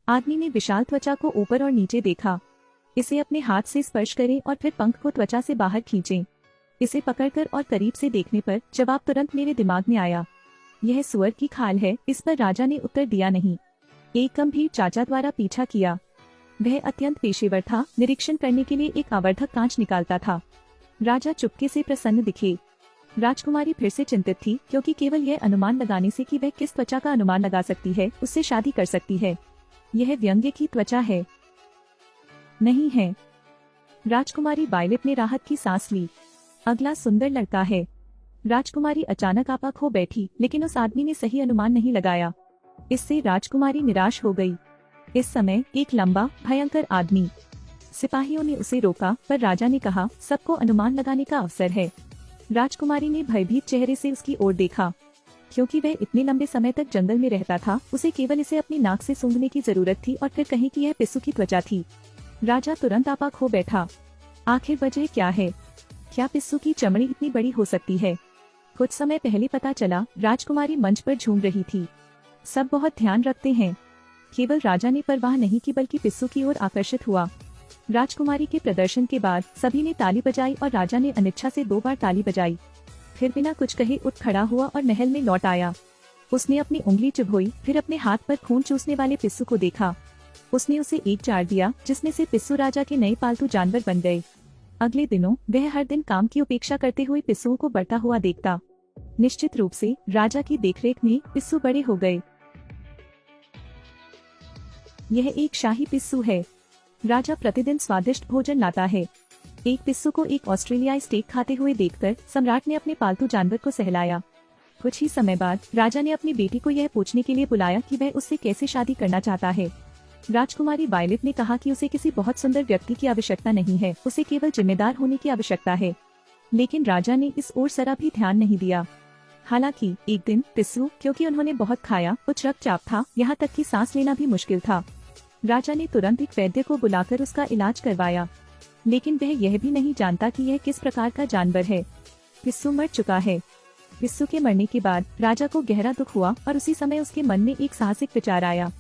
आदमी ने विशाल त्वचा को ऊपर और नीचे देखा। इसे अपने हाथ से स्पर्श करें और फिर पंख को त्वचा से बाहर खींचें। इसे पकड़कर और करीब से देखने पर जवाब तुरंत मेरे दिमाग में आया, यह सुअर की खाल है। इस पर राजा ने उत्तर दिया नहीं। एक गंभीर चाचा द्वारा पीछा किया। वह अत्यंत पेशेवर था, निरीक्षण करने के लिए एक आवर्धक कांच निकालता था। राजा चुपके से प्रसन्न दिखे। राजकुमारी फिर से चिंतित थी, क्योंकि केवल यह अनुमान लगाने से कि वह किस त्वचा का अनुमान लगा सकती है, उससे शादी कर सकती है। यह व्यंग्य की त्वचा है, नहीं है। राजकुमारी वायलेट ने राहत की सांस ली। अगला सुंदर लड़का है। राजकुमारी अचानक आपा खो बैठी, लेकिन उस आदमी ने सही अनुमान नहीं लगाया। इससे राजकुमारी निराश हो गई। इस समय एक लंबा भयंकर आदमी। सिपाहियों ने उसे रोका, पर राजा ने कहा, सबको अनुमान लगाने का अवसर है। राजकुमारी ने भयभीत चेहरे से उसकी ओर देखा। क्योंकि वह इतने लंबे समय तक जंगल में रहता था, उसे केवल इसे अपनी नाक से सूंघने की जरूरत थी और फिर कहीं कि यह पिस्सू की त्वचा थी। राजा तुरंत आपा खो बैठा। आखिर वजह क्या है? क्या पिस्सू की चमड़ी इतनी बड़ी हो सकती है? कुछ समय पहले पता चला, राजकुमारी मंच पर झूम रही थी। सब बहुत ध्यान रखते हैं। केवल राजा ने परवाह नहीं की, बल्कि पिस्सू की ओर आकर्षित हुआ। राजकुमारी के प्रदर्शन के बाद सभी ने ताली बजाई और राजा ने अनिच्छा से 2 बार ताली बजाई। फिर बिना कुछ कहे उठ खड़ा हुआ और महल में लौट आया। उसने अपनी उंगली चुभोई, फिर अपने हाथ पर खून चूसने वाले पिस्सू को देखा। उसने उसे एक चार दिया, जिसमें से पिस्सू राजा के नए पालतू जानवर बन गए। अगले दिनों वह हर दिन काम की उपेक्षा करते हुए पिस्सुओं को बढ़ता हुआ देखता। निश्चित रूप से राजा की देखरेख में पिस्सू बड़े हो गए। यह एक शाही पिस्सू है। राजा प्रतिदिन स्वादिष्ट भोजन लाता है। एक पिस्सू को एक ऑस्ट्रेलियाई स्टेक खाते हुए देखकर सम्राट ने अपने पालतू जानवर को सहलाया। कुछ ही समय बाद राजा ने अपनी बेटी को यह पूछने के लिए बुलाया कि वह उससे कैसे शादी करना चाहता है। राजकुमारी वायलेट ने कहा कि उसे किसी बहुत सुंदर व्यक्ति की आवश्यकता नहीं है, उसे केवल जिम्मेदार होने की आवश्यकता है। लेकिन राजा ने इस ओर जरा भी ध्यान नहीं दिया। हालांकि एक दिन पिस्सू, क्योंकि उन्होंने बहुत खाया, उच्च रक्तचाप था, यहाँ तक कि सांस लेना भी मुश्किल था। राजा ने तुरंत एक वैद्य को बुलाकर उसका इलाज करवाया। लेकिन वह यह भी नहीं जानता कि यह किस प्रकार का जानवर है। पिस्सू मर चुका है। पिस्सू के मरने के बाद राजा को गहरा दुख हुआ और उसी समय उसके मन में एक साहसिक विचार आया।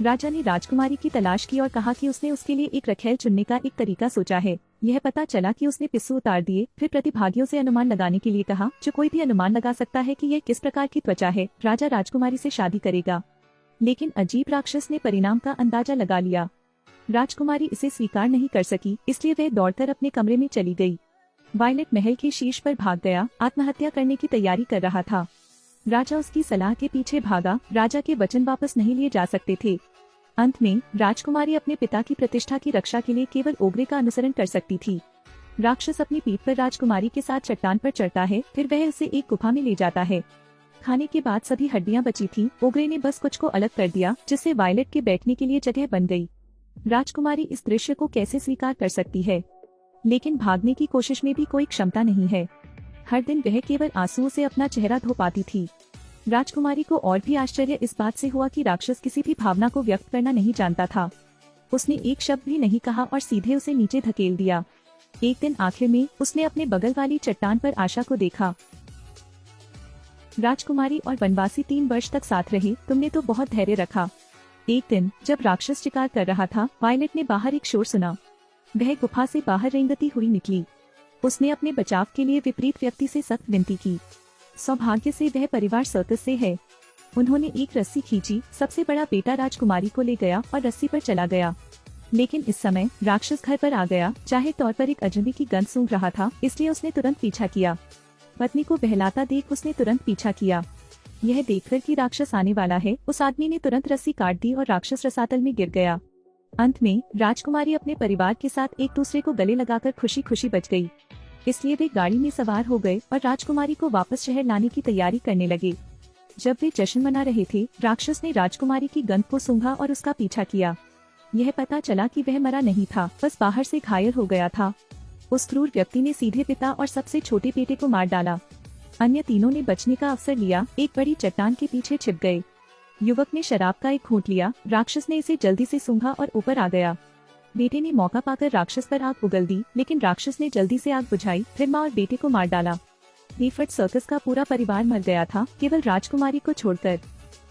राजा ने राजकुमारी की तलाश की और कहा कि उसने उसके लिए एक रखेल चुनने का एक तरीका सोचा है। यह पता चला कि उसने पिस्सू उतार दिए, फिर प्रतिभागियों से अनुमान लगाने के लिए कहा, जो कोई भी अनुमान लगा सकता है कि यह किस प्रकार की त्वचा है, राजा राजकुमारी से शादी करेगा। लेकिन अजीब राक्षस ने परिणाम का अंदाजा लगा लिया। राजकुमारी इसे स्वीकार नहीं कर सकी, इसलिए वह दौड़कर अपने कमरे में चली गई। वायलेट महल के शीर्ष पर भाग गया, आत्महत्या करने की तैयारी कर रहा था। राजा उसकी सलाह के पीछे भागा। राजा के वचन वापस नहीं लिए जा सकते थे। अंत में राजकुमारी अपने पिता की प्रतिष्ठा की रक्षा के लिए केवल ओगरे का अनुसरण कर सकती थी। राक्षस अपनी पीठ पर राजकुमारी के साथ चट्टान पर चढ़ता है, फिर वह उसे एक गुफा में ले जाता है। खाने के बाद सभी हड्डियां बची थी। ओगरे ने बस कुछ को अलग कर दिया, जिससे वायलेट के बैठने के लिए जगह बन गई। राजकुमारी इस दृश्य को कैसे स्वीकार कर सकती है? लेकिन भागने की कोशिश में भी कोई क्षमता नहीं है। हर दिन वह केवल आंसुओं से अपना चेहरा धो पाती थी। राजकुमारी को और भी आश्चर्य इस बात से हुआ कि राक्षस किसी भी भावना को व्यक्त करना नहीं जानता था। उसने एक शब्द भी नहीं कहा और सीधे उसे नीचे धकेल दिया। एक दिन आखिर में उसने अपने बगल वाली चट्टान पर आशा को देखा। राजकुमारी और वनवासी 3 वर्ष तक साथ रहे। तुमने तो बहुत धैर्य रखा। एक दिन जब राक्षस शिकार कर रहा था, वायलेट ने बाहर एक शोर सुना। वह गुफा से बाहर रेंगती हुई निकली। उसने अपने बचाव के लिए विपरीत व्यक्ति से सख्त विनती की। सौभाग्य से वह परिवार सर्कस से है। उन्होंने एक रस्सी खींची। सबसे बड़ा बेटा राजकुमारी को ले गया और रस्सी पर चला गया। लेकिन इस समय राक्षस घर पर आ गया। जाहिर तौर पर एक अजनबी की गंध सूंघ रहा था, इसलिए उसने तुरंत पीछा किया। पत्नी को बहलाता देख उसने तुरंत पीछा किया। यह देखकर कि राक्षस आने वाला है, उस आदमी ने तुरंत रस्सी काट दी और राक्षस रसातल में गिर गया। अंत में राजकुमारी अपने परिवार के साथ एक दूसरे को गले लगाकर खुशी खुशी बच गई। इसलिए वे गाड़ी में सवार हो गए और राजकुमारी को वापस शहर लाने की तैयारी करने लगे। जब वे जश्न मना रहे थे, राक्षस ने राजकुमारी की गंध को सूंघा और उसका पीछा किया। यह पता चला कि वह मरा नहीं था, बस बाहर से घायल हो गया था। उस क्रूर व्यक्ति ने सीधे पिता और सबसे छोटे बेटे को मार डाला। अन्य तीनों ने बचने का अवसर लिया, एक बड़ी चट्टान के पीछे छिप गए। युवक ने शराब का एक घूंट लिया। राक्षस ने इसे जल्दी से सूंघा और ऊपर आ गया। बेटे ने मौका पाकर राक्षस पर आग उगल दी, लेकिन राक्षस ने जल्दी से आग बुझाई, फिर माँ और बेटे को मार डाला। बेफर्ट सर्कस का पूरा परिवार मर गया था, केवल राजकुमारी को छोड़कर।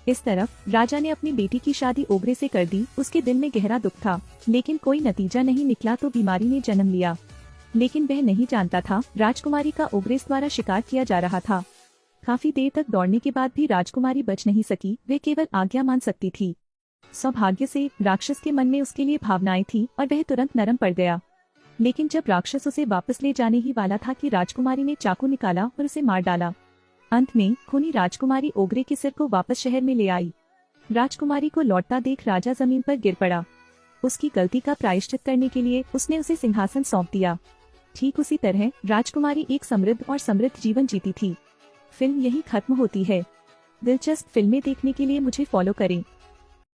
इस तरफ राजा ने अपनी बेटी की शादी ओगरे से कर दी। उसके दिल में गहरा दुख था, लेकिन कोई नतीजा नहीं निकला तो बीमारी ने जन्म लिया। लेकिन वह नहीं जानता था राजकुमारी का ओगरेस द्वारा शिकार किया जा रहा था। काफी देर तक दौड़ने के बाद भी राजकुमारी बच नहीं सकी। वह केवल आज्ञा मान सकती थी। सौभाग्य से राक्षस के मन में उसके लिए भावनाएं थी और वह तुरंत नरम पड़ गया। लेकिन जब राक्षस उसे वापस ले जाने ही वाला था कि राजकुमारी ने चाकू निकाला और उसे मार डाला। अंत में खूनी राजकुमारी ओगरे के सिर को वापस शहर में ले आई। राजकुमारी को लौटता देख राजा जमीन पर गिर पड़ा। उसकी गलती का प्रायश्चित करने के लिए उसने उसे सिंहासन सौंप दिया। ठीक उसी तरह राजकुमारी एक समृद्ध और समृद्ध जीवन जीती थी। फिल्म यही खत्म होती है। दिलचस्प फिल्में देखने के लिए मुझे फॉलो करें।